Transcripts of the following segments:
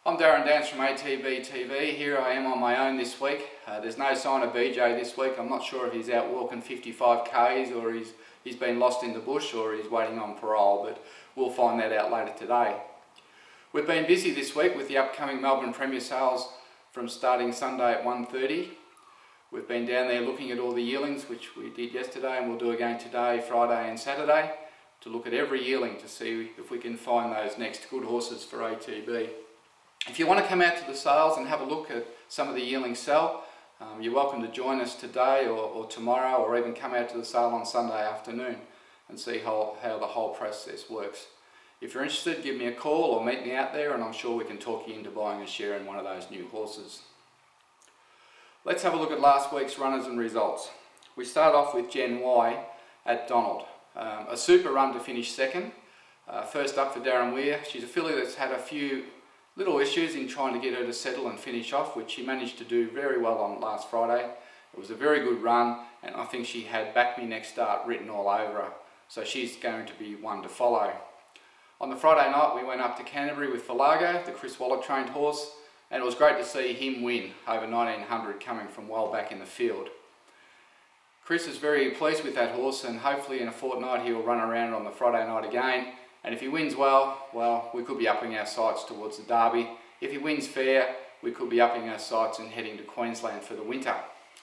I'm Darren Dance from ATB-TV. Here I am on my own this week. There's no sign of BJ this week. I'm not sure if he's out walking 55 k's or he's been lost in the bush or he's waiting on parole, but we'll find that out later today. We've been busy this week with the upcoming Melbourne Premier Sales from starting Sunday at 1:30. We've been down there looking at all the yearlings, which we did yesterday, and we'll do again today, Friday and Saturday, to look at every yearling to see if we can find those next good horses for ATB. If you want to come out to the sales and have a look at some of the yearlings sell, you're welcome to join us today or tomorrow, or even come out to the sale on Sunday afternoon and see how the whole process works. If you're interested, give me a call or meet me out there, and I'm sure we can talk you into buying a share in one of those new horses. Let's have a look at last week's runners and results. We start off with Gen Y at Donald. A super run to finish second. First up for Darren Weir. She's a filly that's had a few little issues in trying to get her to settle and finish off, which she managed to do very well on last Friday. It was a very good run, and I think she had Back Me Next Start written all over her, so she's going to be one to follow. On the Friday night we went up to Canterbury with Falago, the Chris Waller trained horse, and it was great to see him win over 1900 coming from well back in the field. Chris is very pleased with that horse, and hopefully in a fortnight he'll run around on the Friday night again. And if he wins well, we could be upping our sights towards the Derby. If he wins fair, we could be upping our sights and heading to Queensland for the winter.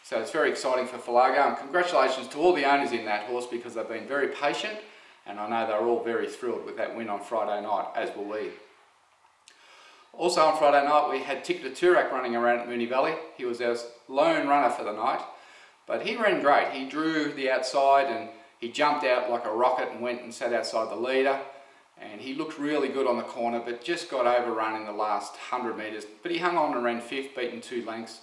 So it's very exciting for Falago, and congratulations to all the owners in that horse, because they've been very patient, and I know they're all very thrilled with that win on Friday night, as were we. Also on Friday night we had Tic Turak running around at Moonee Valley. He was our lone runner for the night, but he ran great. He drew the outside and he jumped out like a rocket and went and sat outside the leader. And he looked really good on the corner, but just got overrun in the last 100 metres. But he hung on and ran fifth, beaten 2 lengths.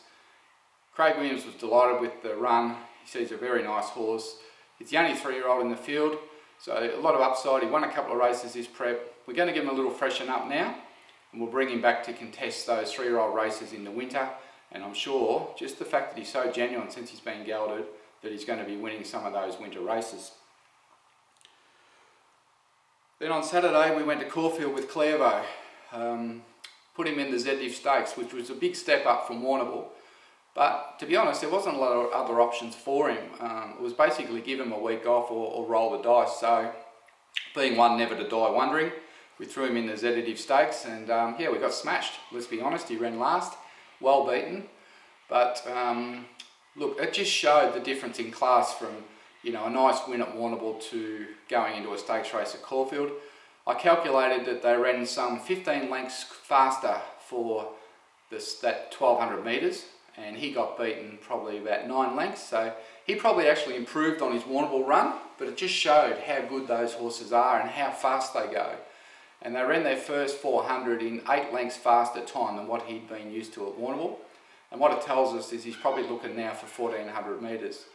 Craig Williams was delighted with the run. He says he's a very nice horse. He's the only 3-year-old in the field, so a lot of upside. He won a couple of races this prep. We're going to give him a little freshen up now, and we'll bring him back to contest those 3-year-old races in the winter. And I'm sure just the fact that he's so genuine since he's been gelded, that he's going to be winning some of those winter races. Then on Saturday we went to Caulfield with Clairvaux, put him in the Z-Div Stakes, which was a big step up from Warrnambool. But to be honest, there wasn't a lot of other options for him. It was basically give him a week off or roll the dice. So being one never to die wondering, we threw him in the Z-Div Stakes, and yeah, we got smashed. Let's be honest, he ran last, well beaten. But look, it just showed the difference in class from, you know, a nice win at Warrnambool to going into a stakes race at Caulfield. I calculated that they ran some 15 lengths faster for that 1200 metres, and he got beaten probably about 9 lengths. So he probably actually improved on his Warrnambool run, but it just showed how good those horses are and how fast they go. And they ran their first 400 in 8 lengths faster time than what he'd been used to at Warrnambool. And what it tells us is he's probably looking now for 1400 metres.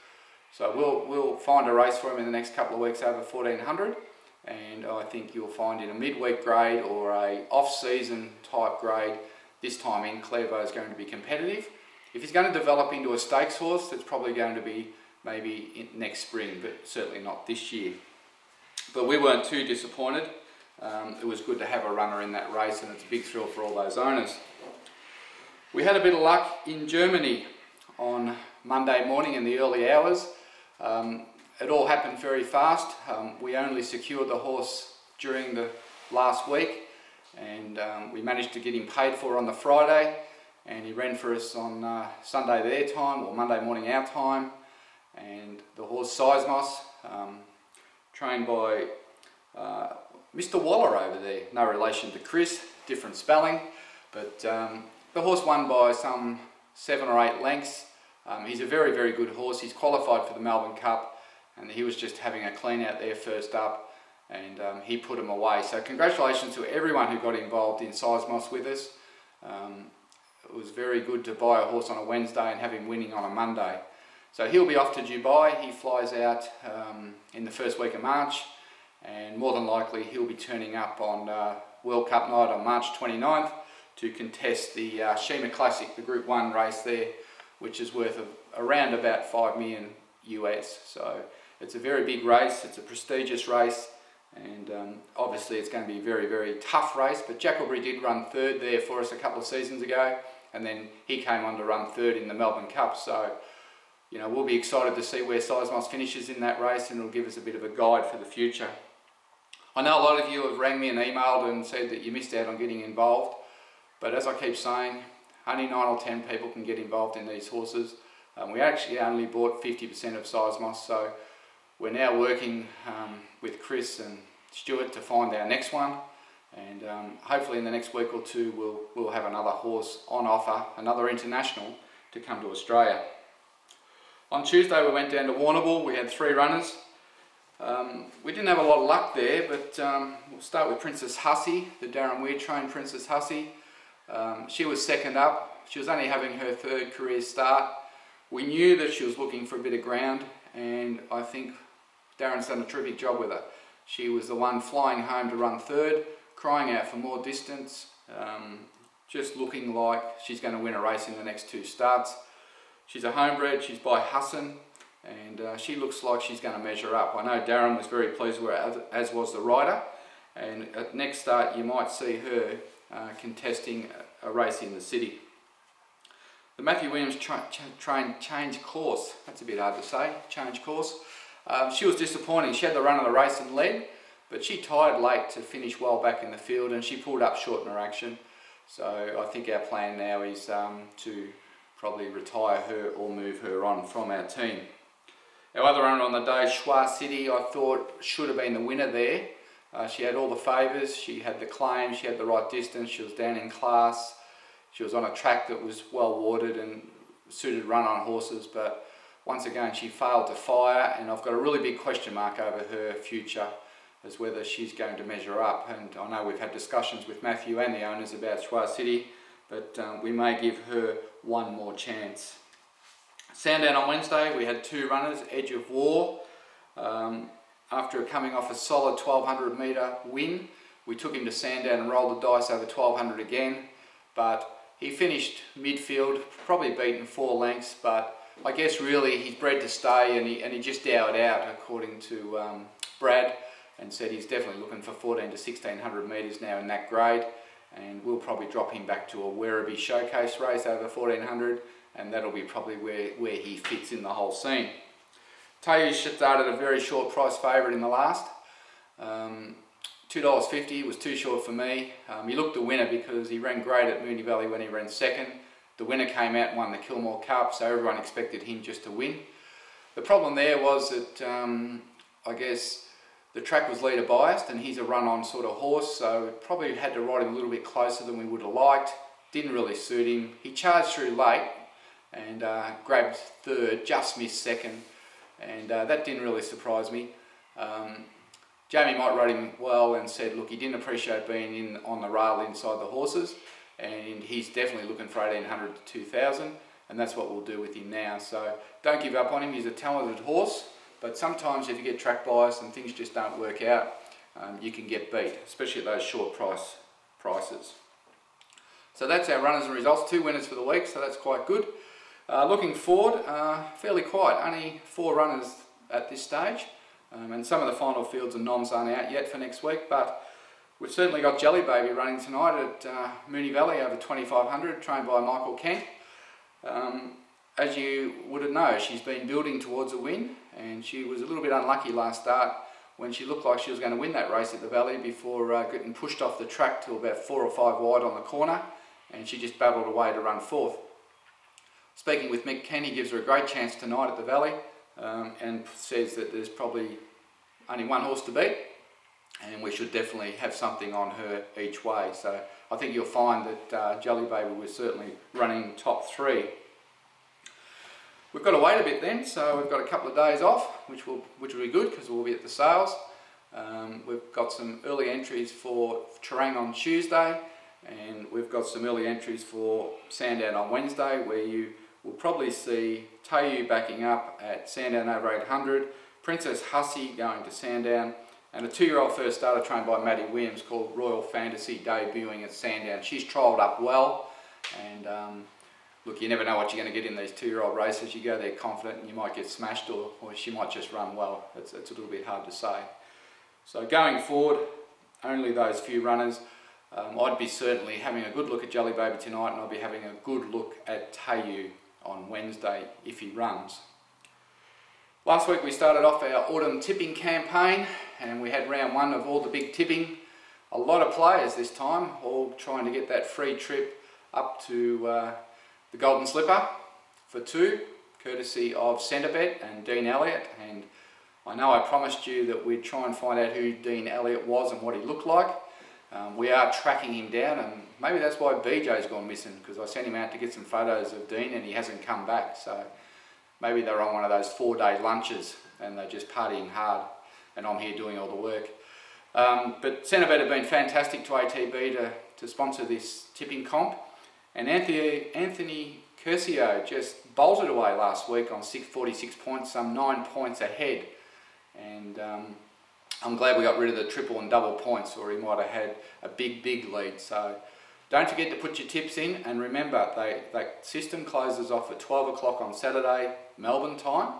So we'll find a race for him in the next couple of weeks over 1400, and I think you'll find in a midweek grade or a off-season type grade, this time in, Clairvaux is going to be competitive. If he's going to develop into a stakes horse, it's probably going to be maybe next spring, but certainly not this year. But we weren't too disappointed. It was good to have a runner in that race, and it's a big thrill for all those owners. We had a bit of luck in Germany on Monday morning in the early hours. It all happened very fast. We only secured the horse during the last week, and we managed to get him paid for on the Friday, and he ran for us on Sunday their time, or Monday morning our time. And the horse Seismos, trained by Mr. Waller over there, no relation to Chris, different spelling, but the horse won by some 7 or 8 lengths. He's a very, very good horse. He's qualified for the Melbourne Cup, and he was just having a clean out there first up, and he put him away. So congratulations to everyone who got involved in Seismos with us. It was very good to buy a horse on a Wednesday and have him winning on a Monday. So he'll be off to Dubai. He flies out in the first week of March, and more than likely he'll be turning up on World Cup night on March 29th to contest the Shima Classic, the Group 1 race there, which is worth around about $5 million US. So it's a very big race, it's a prestigious race, and obviously it's going to be a very, very tough race, but Jackalbury did run third there for us a couple of seasons ago, and then he came on to run third in the Melbourne Cup, so you know, we'll be excited to see where Seismos finishes in that race, and it'll give us a bit of a guide for the future. I know a lot of you have rang me and emailed and said that you missed out on getting involved, but as I keep saying, only 9 or 10 people can get involved in these horses. We actually only bought 50% of Seismos, so we're now working with Chris and Stuart to find our next one, and hopefully in the next week or two we'll have another horse on offer, another international, to come to Australia. On Tuesday we went down to Warrnambool. We had 3 runners. We didn't have a lot of luck there, but we'll start with Princess Hussey, the Darren Weir trained Princess Hussey. She was second up. She was only having her 3rd career start. We knew that she was looking for a bit of ground, and I think Darren's done a terrific job with her. She was the one flying home to run 3rd, crying out for more distance, just looking like she's going to win a race in the next 2 starts. She's a homebred, she's by Hassan, and she looks like she's going to measure up. I know Darren was very pleased with her, as was the rider, and at next start you might see her contesting a race in the city. The Matthew Williams train change course. That's a bit hard to say, change course. She was disappointing. She had the run of the race and led, but she tired late to finish well back in the field, and she pulled up short in her action. So I think our plan now is to probably retire her or move her on from our team. Our other runner on the day, Schwa City, I thought should have been the winner there. She had all the favours, she had the claim, she had the right distance, she was down in class, she was on a track that was well watered and suited run on horses, but once again she failed to fire, and I've got a really big question mark over her future as whether she's going to measure up. And I know we've had discussions with Matthew and the owners about Schwa City, but we may give her one more chance. Sandown on Wednesday, we had 2 runners. Edge of War, after coming off a solid 1200 metre win, we took him to Sandown and rolled the dice over 1200 again, but he finished midfield, probably beaten 4 lengths, but I guess really he's bred to stay, and he just dowed out according to Brad, and said he's definitely looking for 14 to 1600 metres now in that grade, and we'll probably drop him back to a Werribee showcase race over 1400, and that'll be probably where he fits in the whole scene. Tayu started a very short price favourite in the last. $2.50 was too short for me. He looked the winner because he ran great at Moonee Valley when he ran 2nd. The winner came out and won the Kilmore Cup, so everyone expected him just to win. The problem there was that I guess the track was leader biased, and he's a run-on sort of horse, so probably had to ride him a little bit closer than we would have liked. Didn't really suit him. He charged through late and grabbed 3rd, just missed 2nd, and that didn't really surprise me. Jamie Mott rode him well and said, look, he didn't appreciate being on the rail inside the horses, and he's definitely looking for 1800 to 2000, and that's what we'll do with him now. So don't give up on him. He's a talented horse, but sometimes if you get track bias and things just don't work out, you can get beat, especially at those short prices. So that's our runners and results. 2 winners for the week, so that's quite good. Looking forward, fairly quiet. Only 4 runners at this stage, and some of the final fields and noms aren't out yet for next week, but we've certainly got Jelly Baby running tonight at Moonee Valley over 2500, trained by Michael Kent. As you would know, she's been building towards a win, and she was a little bit unlucky last start when she looked like she was going to win that race at the Valley before getting pushed off the track to about 4 or 5 wide on the corner, and she just battled away to run 4th. Speaking with Mick Kenny gives her a great chance tonight at the Valley, and says that there's probably only 1 horse to beat, and we should definitely have something on her each way. So I think you'll find that Jelly Baby was certainly running top 3. We've got to wait a bit then, so we've got a couple of days off, which will be good because we'll be at the sales. We've got some early entries for Terang on Tuesday, and we've got some early entries for Sandown on Wednesday, where you will probably see Tayu backing up at Sandown over 800, Princess Hussey going to Sandown, and a 2-year-old first starter trained by Maddie Williams called Royal Fantasy debuting at Sandown. She's trialled up well, and look, you never know what you're going to get in these 2-year-old races. You go there confident and you might get smashed, or she might just run well. It's a little bit hard to say. So going forward, only those few runners. I'd be certainly having a good look at Jelly Baby tonight, and I'll be having a good look at Tayu on Wednesday if he runs. Last week we started off our autumn tipping campaign, and we had round 1 of all the big tipping. A lot of players this time, all trying to get that free trip up to the Golden Slipper for 2, courtesy of Centrebet and Dean Elliott. And I know I promised you that we'd try and find out who Dean Elliott was and what he looked like. We are tracking him down, and maybe that's why BJ's gone missing, because I sent him out to get some photos of Dean and he hasn't come back. So maybe they're on one of those 4-day lunches and they're just partying hard, and I'm here doing all the work. But Centrebet have been fantastic to ATB to sponsor this tipping comp, and Anthony Curcio just bolted away last week on 646 points, some 9 points ahead, and I'm glad we got rid of the triple and double points, or he might have had a big lead. So don't forget to put your tips in, and remember that system closes off at 12 o'clock on Saturday Melbourne time.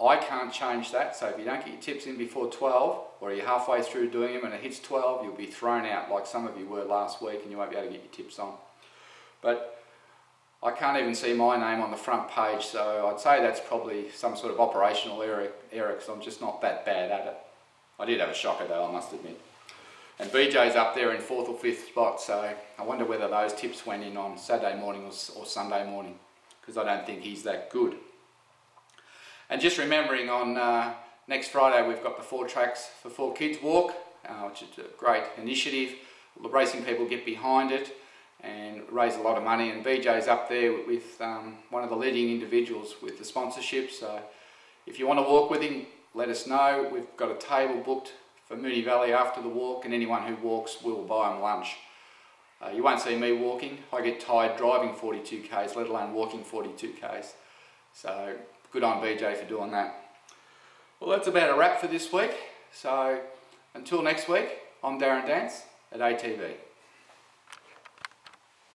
I can't change that, so if you don't get your tips in before 12, or you're halfway through doing them and it hits 12, you'll be thrown out like some of you were last week, and you won't be able to get your tips on. But I can't even see my name on the front page, so I'd say that's probably some sort of operational error because I'm just not that bad at it. I did have a shocker though, I must admit. And BJ's up there in 4th or 5th spot, so I wonder whether those tips went in on Saturday morning or Sunday morning, because I don't think he's that good. And just remembering, on next Friday we've got the 4 Tracks for 4 Kids walk, which is a great initiative. The racing people get behind it and raise a lot of money, and BJ's up there with one of the leading individuals with the sponsorship. So if you want to walk with him, let us know. We've got a table booked for Moonee Valley after the walk, and anyone who walks, we'll buy them lunch. You won't see me walking. I get tired driving 42k's, let alone walking 42k's. So good on BJ for doing that. Well, that's about a wrap for this week. So until next week, I'm Darren Dance at ATB.